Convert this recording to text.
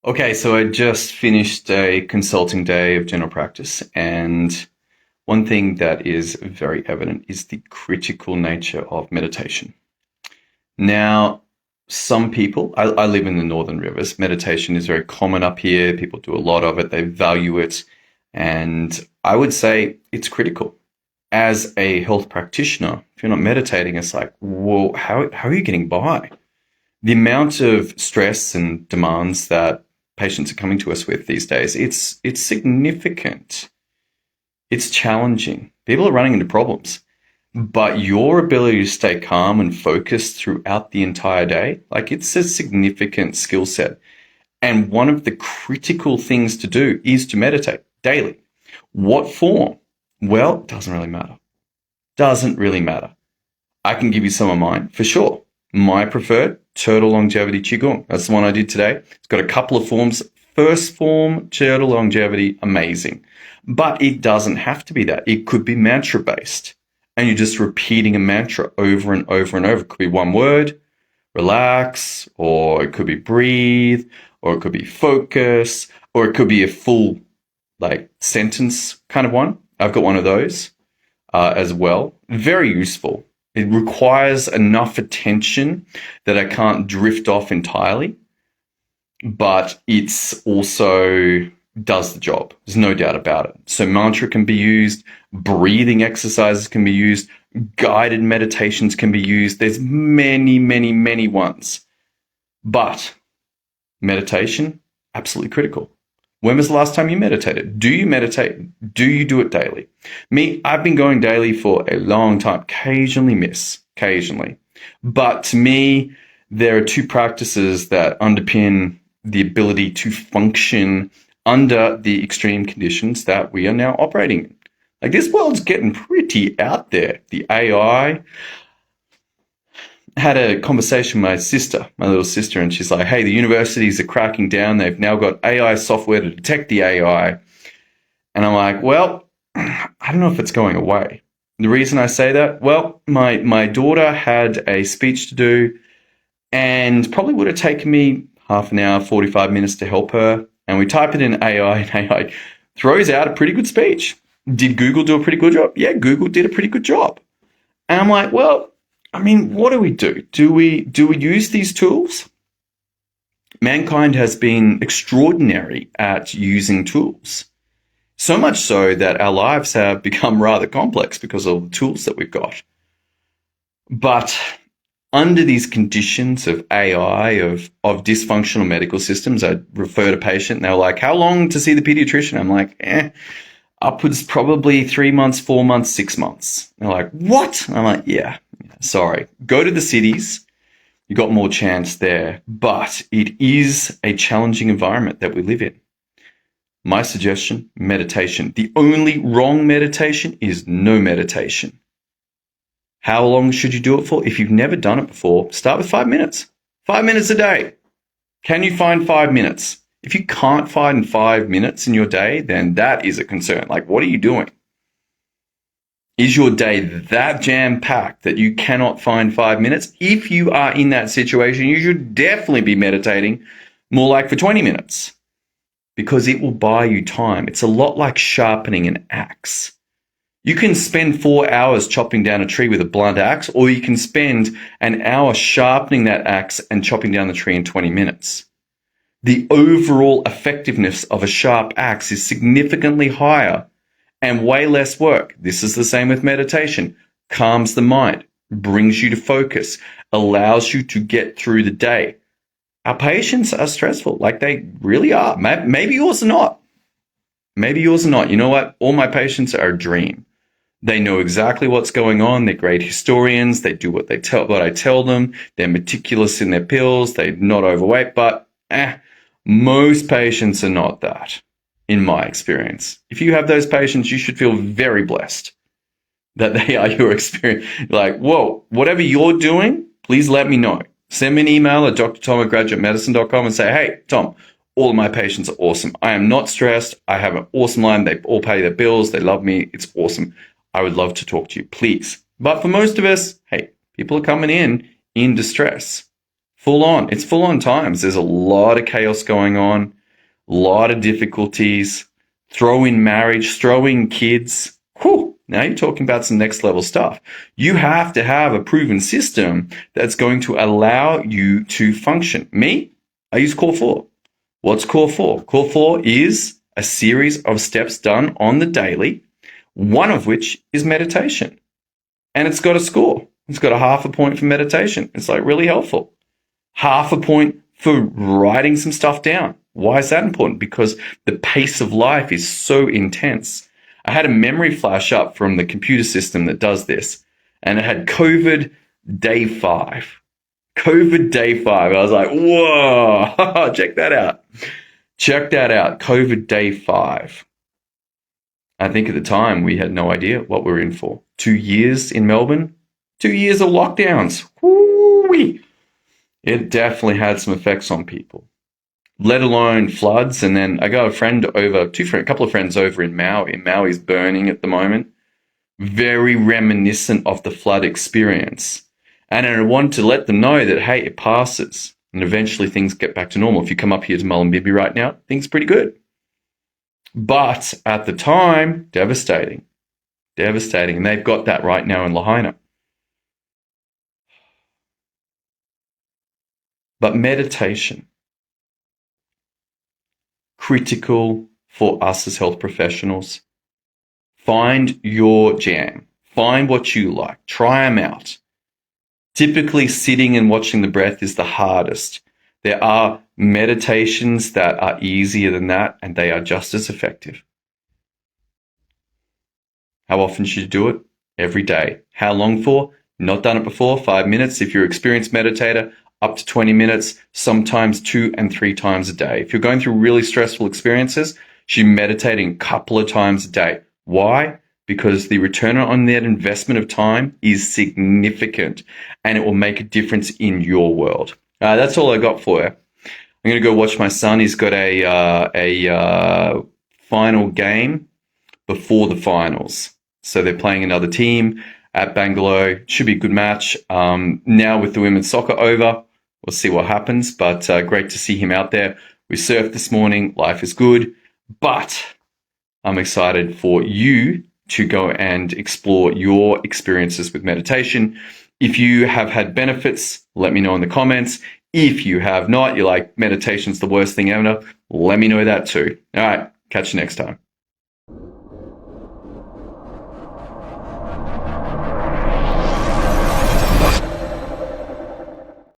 Okay, so I just finished a consulting day of general practice, and one thing that is very evident is the critical nature of meditation. Now, some people, I live in the Northern Rivers, meditation is very common up here. People do a lot of it, they value it, and I would say it's critical. As a health practitioner, if you're not meditating, it's like, well, how are you getting by? The amount of stress and demands that patients are coming to us with these days, it's significant. It's challenging. People are running into problems. But your ability to stay calm and focused throughout the entire day, like it's a significant skill set. And one of the critical things to do is to meditate daily. What form? Well, it doesn't really matter. Doesn't really matter. I can give you some of mine for sure. My preferred, turtle longevity qigong. That's the one I did today. It's got a couple of forms. First form, turtle longevity, amazing. But it doesn't have to be that. It could be mantra based. And you're just repeating a mantra over and over and over. It could be one word, relax, or it could be breathe, or it could be focus, or it could be a full sentence kind of one. I've got one of those as well. Very useful. It requires enough attention that I can't drift off entirely, but it's also does the job. There's no doubt about it. So mantra can be used, breathing exercises can be used, guided meditations can be used. There's many, many, many ones. But meditation, absolutely critical. When was the last time you meditated? Do you meditate? Do you do it daily? Me, I've been going daily for a long time. Occasionally miss, occasionally. But to me, there are two practices that underpin the ability to function under the extreme conditions that we are now operating in. Like, this world's getting pretty out there. The AI. Had a conversation with my sister, my little sister, and she's like, hey, the universities are cracking down. They've now got AI software to detect the AI. And I'm like, well, I don't know if it's going away. The reason I say that, well, my daughter had a speech to do and probably would have taken me half an hour, 45 minutes to help her. And we type it in AI and AI throws out a pretty good speech. Did Google do a pretty good job? Yeah, Google did a pretty good job. And I'm like, well, I mean, what do we do? Do we use these tools? Mankind has been extraordinary at using tools. So much so that our lives have become rather complex because of the tools that we've got. But under these conditions of AI, of dysfunctional medical systems, I refer to a patient and they're like, how long to see the pediatrician? I'm like, upwards probably 3 months, 4 months, 6 months. They're like, what? I'm like, yeah, sorry. Go to the cities. You got more chance there. But it is a challenging environment that we live in. My suggestion, meditation. The only wrong meditation is no meditation. How long should you do it for? If you've never done it before, start with 5 minutes. 5 minutes a day. Can you find 5 minutes? If you can't find 5 minutes in your day, then that is a concern. Like, what are you doing? Is your day that jam-packed that you cannot find 5 minutes? If you are in that situation, you should definitely be meditating more like for 20 minutes because it will buy you time. It's a lot like sharpening an axe. You can spend 4 hours chopping down a tree with a blunt axe, or you can spend an hour sharpening that axe and chopping down the tree in 20 minutes. The overall effectiveness of a sharp axe is significantly higher and way less work. This is the same with meditation. Calms the mind, brings you to focus, allows you to get through the day. Our patients are stressful, like they really are. Maybe yours are not. Maybe yours are not. You know what? All my patients are a dream. They know exactly what's going on. They're great historians. They do what I tell them. They're meticulous in their pills. They're not overweight, but most patients are not that, in my experience. If you have those patients, you should feel very blessed that they are your experience. Like, whoa, whatever you're doing, please let me know. Send me an email at drtom@graduatemedicine.com and say, hey, Tom, all of my patients are awesome. I am not stressed. I have an awesome line. They all pay their bills. They love me. It's awesome. I would love to talk to you, please. But for most of us, hey, people are coming in distress. Full on. It's full on times. There's a lot of chaos going on. a lot of difficulties, throw in marriage, throw in kids. Whew, now you're talking about some next level stuff. You have to have a proven system that's going to allow you to function. Me, I use Core 4. What's Core 4? Core 4 is a series of steps done on the daily, one of which is meditation. And it's got a score. It's got a half a point for meditation. It's like really helpful. Half a point for writing some stuff down. Why is that important? Because the pace of life is so intense. I had a memory flash up from the computer system that does this, and it had COVID day 5. COVID day 5. I was like, whoa, check that out. Check that out. COVID day 5. I think at the time we had no idea what we were in for. 2 years in Melbourne, 2 years of lockdowns. Woo-wee. It definitely had some effects on people, let alone floods. And then I got a couple of friends over in Maui. Maui's burning at the moment. Very reminiscent of the flood experience. And I wanted to let them know that, hey, it passes. And eventually things get back to normal. If you come up here to Mullumbimby right now, things are pretty good. But at the time, devastating. Devastating. And they've got that right now in Lahaina. But meditation, critical for us as health professionals. Find your jam. Find what you like. Try them out. Typically, sitting and watching the breath is the hardest. There are meditations that are easier than that, and they are just as effective. How often should you do it? Every day. How long for? Not done it before, 5 minutes. If you're an experienced meditator, up to 20 minutes, sometimes 2 and 3 times a day. If you're going through really stressful experiences, you should be meditating a couple of times a day. Why? Because the return on that investment of time is significant, and it will make a difference in your world. That's all I got for you. I'm going to go watch my son. He's got a final game before the finals. So they're playing another team at Bangalore. Should be a good match. Now with the women's soccer over, we'll see what happens. But great to see him out there. We surfed this morning. Life is good. But I'm excited for you to go and explore your experiences with meditation. If you have had benefits, let me know in the comments. If you have not, you're like, meditation's the worst thing ever, let me know that too. All right, catch you next time.